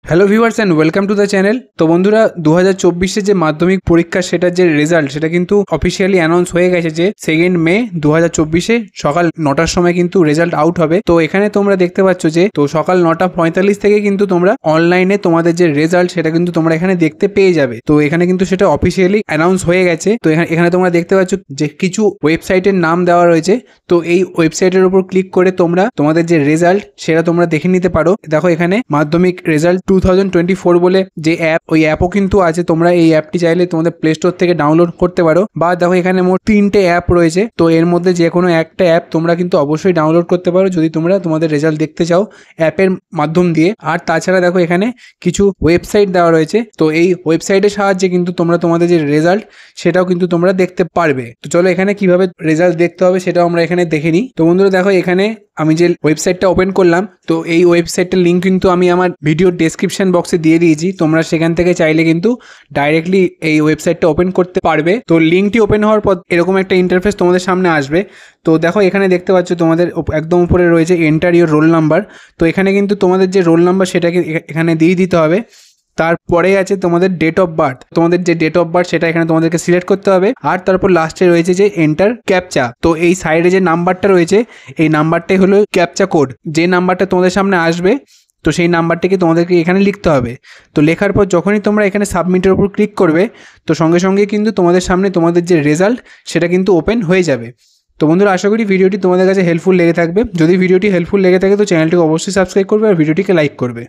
Hello viewers and welcome to the channel. তো বন্ধুরা 2024 যে মাধ্যমিক পরীক্ষা সেটার যে রেজাল্ট সেটা কিন্তু অফিসিয়ালি অ্যানাউন্স হয়ে গেছে যে 2 মে 2024 সকাল 9টার সময় কিন্তু রেজাল্ট আউট হবে। তো এখানে তোমরা দেখতে পাচ্ছ যে তো সকাল 9:45 থেকে কিন্তু তোমরা অনলাইনে তোমাদের যে রেজাল্ট সেটা কিন্তু তোমরা এখানে দেখতে পেয়ে যাবে। তো এখানে কিন্তু সেটা অফিসিয়ালি অ্যানাউন্স হয়ে গেছে। তো এখানে তোমরা দেখতে পাচ্ছ যে কিছু ওয়েবসাইটের নাম দেওয়া রয়েছে। তো এই ওয়েবসাইটের উপর ক্লিক করে তোমরা তোমাদের যে রেজাল্ট সেটা তোমরা দেখে নিতে পারো। দেখো এখানে মাধ্যমিক রেজাল্ট 2024 বলে যে অ্যাপ, ওই অ্যাপও কিন্তু আছে। তোমরা এই অ্যাপটি চাইলে তোমাদের প্লে স্টোর থেকে ডাউনলোড করতে পারো, বা দেখো এখানে মোট 3টে অ্যাপ রয়েছে। তো এর মধ্যে যে কোনো একটা অ্যাপ তোমরা কিন্তু অবশ্যই ডাউনলোড করতে পারো যদি তোমরা তোমাদের রেজাল্ট দেখতে চাও অ্যাপের মাধ্যম দিয়ে। আর তাছাড়া দেখো এখানে কিছু ওয়েবসাইট দেওয়া রয়েছে। তো এই ওয়েবসাইটের সাহায্যে কিন্তু তোমরা তোমাদের যে রেজাল্ট সেটাও কিন্তু তোমরা দেখতে পারবে। তো চলো এখানে কিভাবে রেজাল্ট দেখতে হবে সেটাও আমরা এখানে দেখে নিই। তো বন্ধুরা দেখো এখানে আমি যে ওয়েবসাইটটা ওপেন করলাম, তো এই ওয়েবসাইটের লিঙ্ক কিন্তু আমি আমার ভিডিও ডেসক্রিপশন বক্সে দিয়ে দিয়েছি। তোমরা সেখান থেকে চাইলে কিন্তু ডাইরেক্টলি এই ওয়েবসাইটটা ওপেন করতে পারবে। তো লিঙ্কটি ওপেন হওয়ার পর এরকম একটা ইন্টারফেস তোমাদের সামনে আসবে। তো দেখো এখানে দেখতে পাচ্ছ তোমাদের একদম উপরে রয়েছে এন্টার ইউর রোল নাম্বার। তো এখানে কিন্তু তোমাদের যে রোল নাম্বার সেটাকে এখানে দিয়ে দিতে হবে। তারপরে আছে তোমাদের ডেট অফ বার্থ। তোমাদের যে ডেট অফ বার্থ সেটা এখানে তোমাদেরকে সিলেক্ট করতে হবে। আর তারপর লাস্টে রয়েছে যে এন্টার ক্যাপচা। তো এই সাইডে যে নাম্বারটা রয়েছে এই নাম্বারটাই হলো ক্যাপচা কোড। যে নাম্বারটা তোমাদের সামনে আসবে তো সেই নাম্বারটিকে তোমাদেরকে এখানে লিখতে হবে। তো লেখার পর যখনই তোমরা এখানে সাবমিটের উপর ক্লিক করবে তো সঙ্গে সঙ্গে কিন্তু তোমাদের সামনে তোমাদের যে রেজাল্ট সেটা কিন্তু ওপেন হয়ে যাবে। তো বন্ধুরা আশা করি ভিডিওটি তোমাদের কাছে হেল্পফুল লেগে থাকবে। যদি ভিডিওটি হেল্পফুল লেগে থাকে তো চ্যানেলটিকে অবশ্যই সাবস্ক্রাইব করবে আর ভিডিওটিকে লাইক করবে।